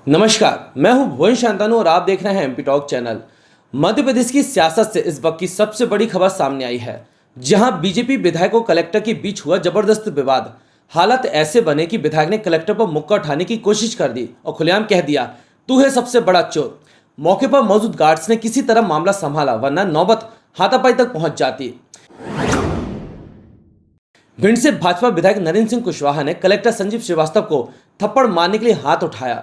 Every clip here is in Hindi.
नमस्कार, मैं हूं भुवन शांतनु और आप देख रहे हैं MP talk channel. Madhya Pradesh की सियासत से इस वक्त की सबसे बड़ी खबर सामने आई है, जहां बीजेपी विधायक और कलेक्टर के बीच हुआ जबरदस्त विवाद। हालात ऐसे बने कि विधायक ने कलेक्टर पर मुक्का उठाने की कोशिश कर दी और खुलेआम कह दिया, तू है सबसे बड़ा चोर। मौके पर मौजूद गार्ड्स ने किसी तरह मामला संभाला, वरना नौबत हाथापाई तक पहुंच जाती। भिंड से भाजपा विधायक नरेंद्र सिंह कुशवाहा ने कलेक्टर संजीव श्रीवास्तव को थप्पड़ मारने के लिए हाथ उठाया।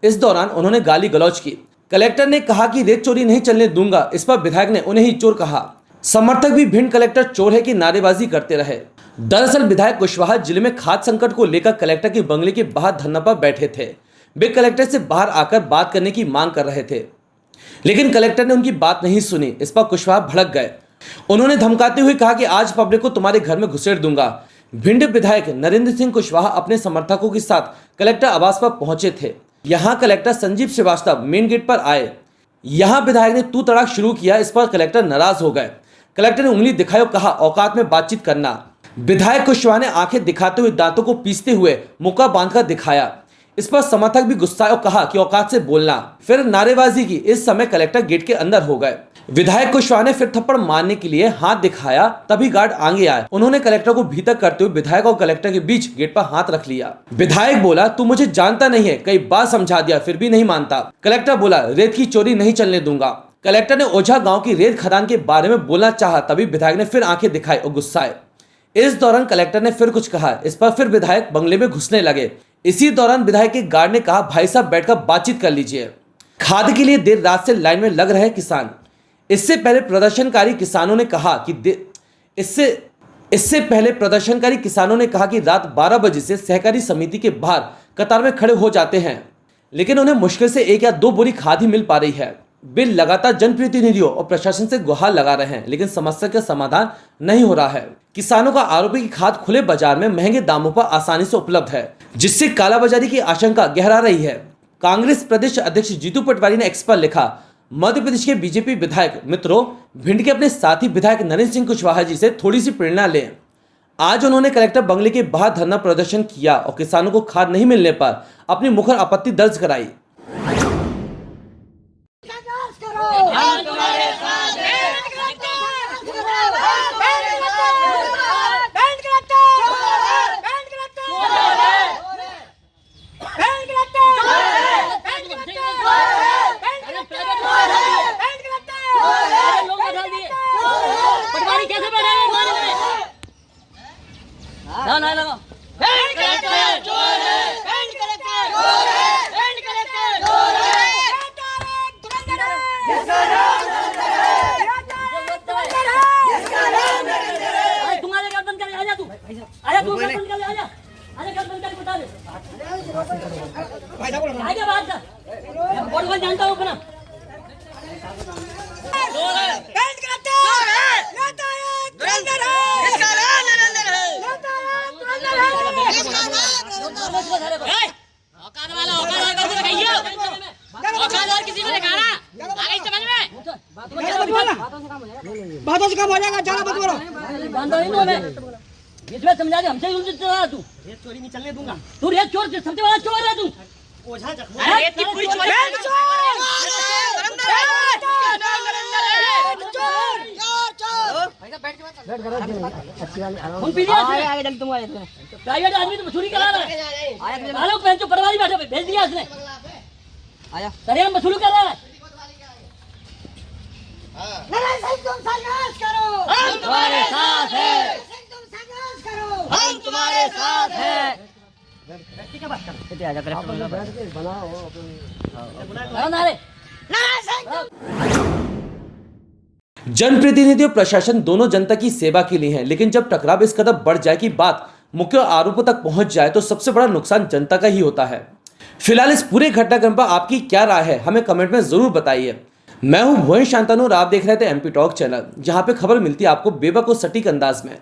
इस दौरान उन्होंने गाली गलौज की। कलेक्टर ने कहा कि रेत चोरी नहीं चलने दूंगा। इस पर विधायक ने उन्हें ही चोर कहा। समर्थक भी भिंड कलेक्टर चोर है की नारेबाजी करते रहे। दरअसल विधायक कुशवाहा जिले में खाद्य संकट को लेकर कलेक्टर के बंगले के बाहर धरना पर बैठे थे। वे कलेक्टर से बाहर आकर बात करने की मांग कर रहे थे, लेकिन कलेक्टर ने उनकी बात नहीं सुनी। इस पर कुशवाहा भड़क गए। उन्होंने धमकाते हुए कहा कि आज पब्लिक को तुम्हारे घर में घुसेड़ दूंगा। भिंड विधायक नरेंद्र सिंह कुशवाहा अपने समर्थकों के साथ कलेक्टर आवास पर पहुंचे थे। यहां collector Sanjeev Srivastava main gate पर आए। यहां विधायक ने तू तड़ाक शुरू किया। इस पर कलेक्टर नाराज हो गए। कलेक्टर ने उंगली दिखाई और कहा, औकात में बातचीत करना। विधायक कुशवाहा ने आंखें दिखाते हुए दांतों को पीसते हुए मुक्का बांधकर दिखाया। इस पर समर्थक भी गुस्साए और कहा कि औकात से बोलना। फिर नारेबाजी की। इस समय कलेक्टर गेट के अंदर हो गए। विधायक कुशवाहा ने फिर थप्पड़ मारने के लिए हाथ दिखाया, तभी गार्ड आगे आए। उन्होंने कलेक्टर को भीतर करते हुए विधायक और कलेक्टर के बीच गेट पर हाथ रख लिया। विधायक बोला, तू मुझे जानता नहीं है, कई बार समझा दिया फिर भी नहीं मानता। कलेक्टर बोला, रेत की चोरी नहीं चलने दूंगा। कलेक्टर ने ओझा गाँव की रेत खदान के बारे में बोलना चाहा, तभी विधायक ने फिर आंखें दिखाई और गुस्साए। इस दौरान कलेक्टर ने फिर कुछ कहा। इस पर फिर विधायक बंगले में घुसने लगे। इसी दौरान विधायक के गार्ड ने कहा, भाई साहब बैठकर बातचीत कर लीजिए। खाद के लिए देर रात से लाइन में लग रहे किसान। इससे पहले प्रदर्शनकारी किसानों ने कहा कि रात 12 बजे से सहकारी समिति के बाहर कतार में खड़े हो जाते हैं, लेकिन उन्हें मुश्किल से 1 या 2 बोरी खाद ही मिल पा रही है। वे लगातार जनप्रतिनिधियों और प्रशासन से गुहार लगा रहे हैं, लेकिन समस्या का समाधान नहीं हो रहा है। किसानों का आरोप है कि खाद खुले बाजार में महंगे दामों पर आसानी से उपलब्ध है, जिससे कालाबाजारी की आशंका गहरा रही है। कांग्रेस प्रदेश अध्यक्ष जीतू पटवारी ने एक्स पर लिखा, मध्य प्रदेश के बीजेपी विधायक मित्रों, भिंड के अपने साथी विधायक नरेंद्र सिंह कुशवाहा जी से थोड़ी सी प्रेरणा लें। आज उन्होंने कलेक्टर बंगले के बाहर धरना प्रदर्शन किया और किसानों को खाद नहीं मिलने पर अपनी मुखर आपत्ति दर्ज कराई। जानता हूँ अपना बातों से कम हो जाएगा, ज्यादा मत बोलो। इसमें समझा दे, हमसे उल्टी चला तू। रेत चोरी नहीं चलने दूंगा। तू रेत चोर, सबसे बड़ा चोर है तू। ओझा जखमा रेत की पूरी चोरी। हम पीलिया से आगे जल्दी तुम आए। प्राइवेट आदमी तो वसूली करा रहा है। आया लोग पेंचो पटवारी बैठे भेज दिया इसने। आया सरेआम वसूली कर रहा है। नरेंद्र सिंह तुम संघर्ष करो, हम तुम्हारे साथ हैं। तुम संघर्ष करो, हम तुम्हारे साथ हैं। व्यक्ति क्या बात कर रहे हैं? आजा कलेक्टर बैठ के बनाओ अपन नारे। जनप्रतिनिधि और प्रशासन दोनों जनता की सेवा के लिए हैं, लेकिन जब टकराव इस कदर बढ़ जाए कि बात मुख्य आरोपों तक पहुंच जाए तो सबसे बड़ा नुकसान जनता का ही होता है। फिलहाल इस पूरे घटनाक्रम पर आपकी क्या राय है, हमें कमेंट में जरूर बताइए। मैं हूं भुवन शांतनु और आप देख रहे थे एमपी टॉक चैनल, जहां पे खबर मिलती है आपको बेबाक और सटीक अंदाज में।